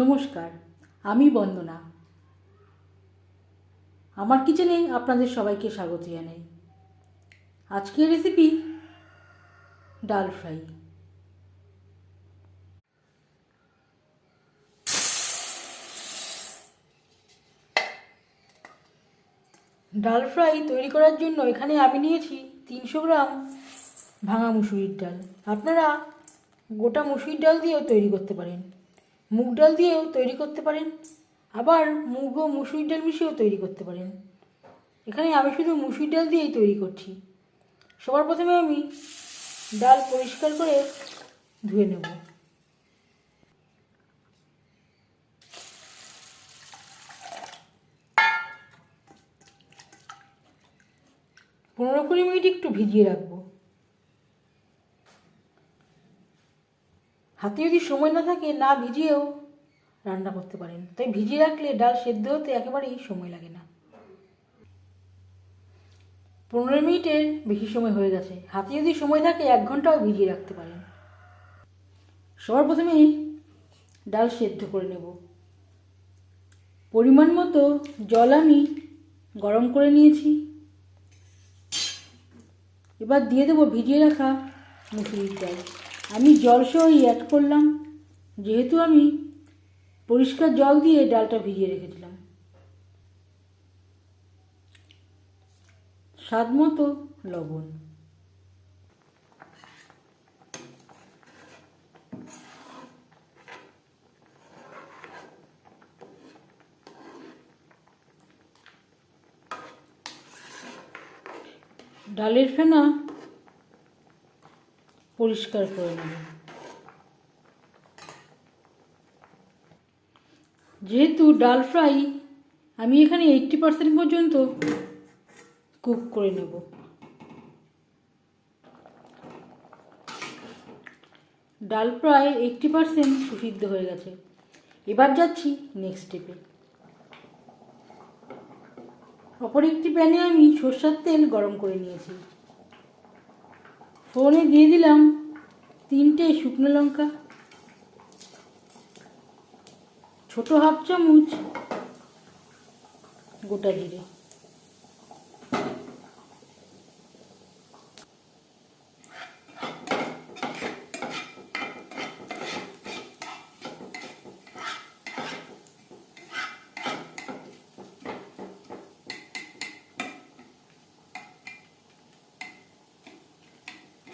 নমস্কার, আমি বন্দনা। আমার কিচেনে আপনাদের সবাইকে স্বাগত জানাই। আজকের রেসিপি ডাল ফ্রাই। ডাল ফ্রাই তৈরি করার জন্য এখানে আমি নিয়েছি 300 গ্রাম ভাঙা মুসুরির ডাল। আপনারা গোটা মুসুরির ডাল দিয়েও তৈরি করতে পারেন, মুগ ডাল দিয়েও তৈরি করতে পারেন, আবার মুগ ও মুসুরির ডাল মিশিয়েও তৈরি করতে পারেন। এখানে আমি শুধু মুসুরির ডাল দিয়েই তৈরি করছি। সবার প্রথমে আমি ডাল পরিষ্কার করে ধুয়ে নেব। পনেরো কুড়ি মিনিট একটু ভিজিয়ে রাখবো। হাতে যদি সময় না থাকে, না ভিজিয়েও রান্না করতে পারেন, তাই ভিজিয়ে রাখলে ডাল সেদ্ধ হতে একেবারেই সময় লাগে না। 15 মিনিটের বেশি সময় হয়ে গেছে। হাতে যদি সময় থাকে 1 ঘন্টাও ভিজিয়ে রাখতে পারেন। সবার প্রথমে ডাল সেদ্ধ করে নেব। পরিমাণ মতো জল আমি গরম করে নিয়েছি। এবার দিয়ে দেবো ভিজিয়ে রাখা মুসুরির ডাল। আমি জল সহই অ্যাড করলাম, যেহেতু আমি পরিষ্কার জল দিয়ে ডালটা ভিজিয়ে রেখেছিলাম। স্বাদ মতো লবণ। ডালের ফেনা পরিষ্কার করে নেব। যেহেতু ডাল ফ্রাই আমি এখানে 80% পর্যন্ত কুক করে নেব। ডাল প্রায় 80% সুসিদ্ধ হয়ে গেছে। এবার যাচ্ছি নেক্সট স্টেপে। অপর একটি প্যানে আমি সরষের তেল গরম করে নিয়েছি। ফোড়নে দিয়ে দিলাম 3টে শুকনো লঙ্কা, ছোট হাফ চামচ গোটা জিরে,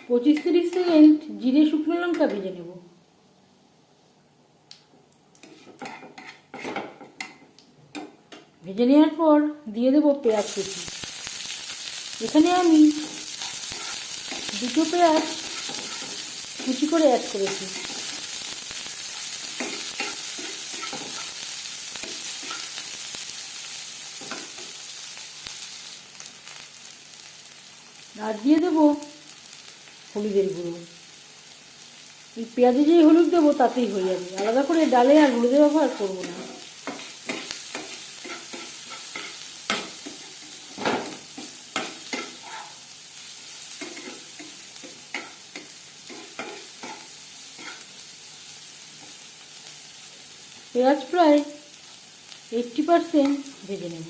পঁচিশ 30 সেকেন্ড জিরে শুকনো লঙ্কা ভেজে নেব। ভেজে নেওয়ার পর দিয়ে দেবো পেঁয়াজ কুচি। এখানে আমি 2টো পেঁয়াজ কুচি করে অ্যাড করেছি। আর দিয়ে দেবো হলুদের গুঁড়ো। এই পেঁয়াজে যেই হলুদ দেবো তাতেই হয়ে যাবে, আলাদা করে ডালে আর হলুদের ব্যবহার করবো না। পেঁয়াজ প্রায় 80% ভেজে নেব।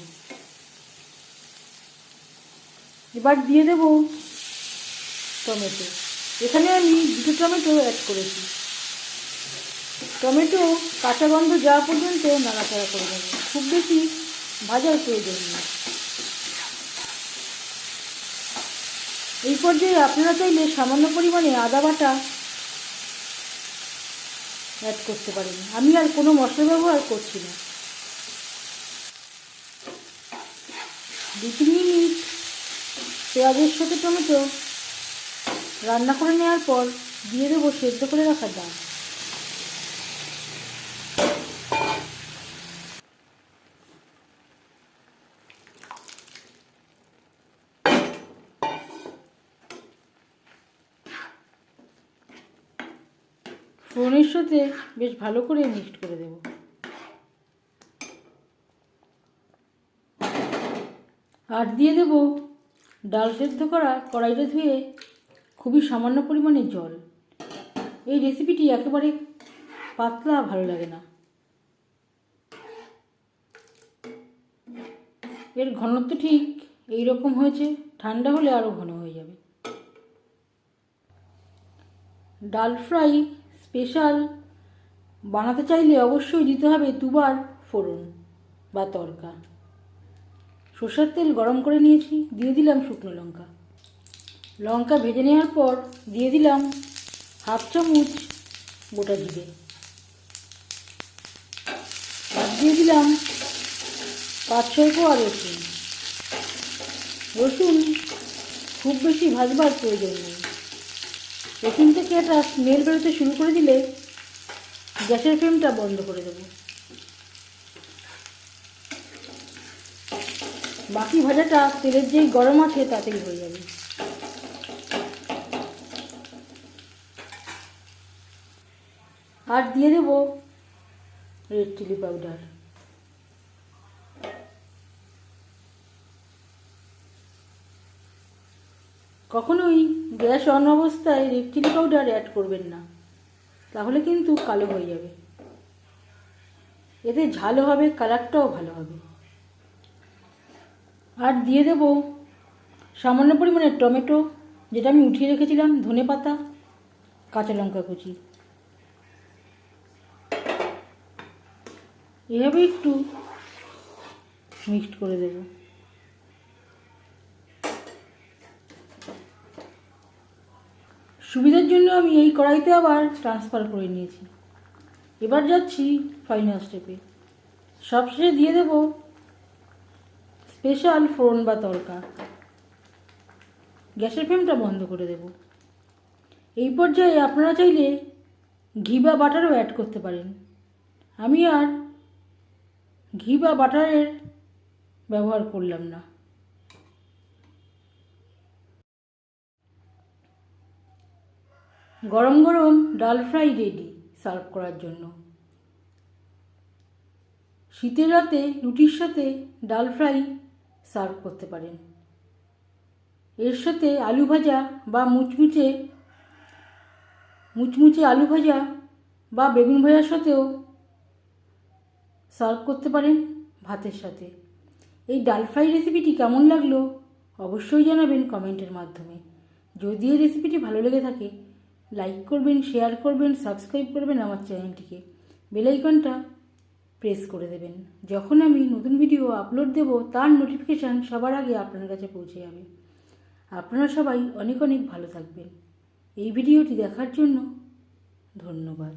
এবার দিয়ে দেবো টমেটো। এখানে আমি 2টো টমেটো অ্যাড করেছি। টমেটো কাঁচা গন্ধ যাওয়া পর্যন্ত নাড়াচাড়া করে দেবো, খুব বেশি ভাজার প্রয়োজন নেই। এই পর্যায়ে আপনারা চাইলে সামান্য পরিমাণে আদা বাটা অ্যাড করতে পারেন। আমি আর কোনো মশলা ব্যবহার করছি না। 2-3 মিনিট পেঁয়াজের সাথে টমেটো রান্না করে নেওয়ার পর দিয়ে দেবো সেদ্ধ করে রাখা ডাল। ফোড়নের সাথে বেশ ভালো করে মিক্সড করে দেব। আর দিয়ে দেব ডাল সেদ্ধ করা কড়াইটা ধুয়ে খুবই সামান্য পরিমাণে জল। এই রেসিপিটি একেবারে পাতলা ভালো লাগে না, এর ঘনত্ব ঠিক এই রকম হয়েছে, ঠান্ডা হলে আরও ঘন হয়ে যাবে। ডাল ফ্রাই স্পেশাল বানাতে চাইলে অবশ্যই দিতে হবে দুবার ফোড়ন বা তড়কা। সরষের তেল গরম করে নিয়েছি, দিয়ে দিলাম শুকনো লঙ্কা। লঙ্কা ভেজে নেওয়ার পর দিয়ে দিলাম 1/2 চামচ গোটা জিরে, আর দিয়ে দিলাম 5-6 কোয়া রসুন। রসুন খুব বেশি ভাজবার প্রয়োজন নেই। রসুন থেকে একটা স্মেল বেরোতে শুরু করে দিলে গ্যাসের ফ্লেমটা বন্ধ করে দেবো। বাকি ভাজাটা তেলের যেই গরম আছে তাতেই হয়ে যাবে। আর দিয়ে দেব রেড চিলি পাউডার। কখনোই গ্যাস অন অবস্থায় রেড চিলি পাউডার অ্যাড করবেন না, তাহলে কিন্তু কালো হয়ে যাবে। এতে ঝালও হবে, কালারটাও ভালো হবে। আর দিয়ে দেব সামান্য পরিমাণে টমেটো, যেটা আমি উঠিয়ে রেখেছিলাম, ধনেপাতা, কাঁচা লঙ্কা কুচি। এভাবে একটু মিক্সড করে দেব। সুবিধার জন্য আমি এই কড়াইতে আবার ট্রান্সফার করে নিয়েছি। এবার যাচ্ছি ফাইনাল স্টেপে। সবশেষে দিয়ে দেব স্পেশাল ফোড়ন বা তড়কা। গ্যাসের ফ্লেমটা বন্ধ করে দেব। এই পর্যায়ে আপনারা চাইলে ঘি বা বাটারও অ্যাড করতে পারেন। আমি আর ঘি বা বাটারের ব্যবহার করলাম না। গরম গরম ডাল ফ্রাই রেডি সার্ভ করার জন্য। শীতের রাতে রুটির সাথে ডাল ফ্রাই সার্ভ করতে পারেন। এর সাথে আলু ভাজা বা মুচমুচে আলু ভাজা বা বেগুন ভাজার সাথেও সার্ভ করতে পারেন ভাতের সাথে। এই ডাল ফ্রাই রেসিপিটি কেমন লাগলো অবশ্যই জানাবেন কমেন্টের মাধ্যমে। যদি এই রেসিপিটি ভালো লেগে থাকে লাইক করবেন, শেয়ার করবেন, সাবস্ক্রাইব করবেন আমার চ্যানেলটিকে, বেল আইকনটা প্রেস করে দেবেন। যখন আমি নতুন ভিডিও আপলোড দেব তার নোটিফিকেশান সবার আগে আপনার কাছে পৌঁছে যাবে। আপনারা সবাই অনেক অনেক ভালো থাকবেন। এই ভিডিওটি দেখার জন্য ধন্যবাদ।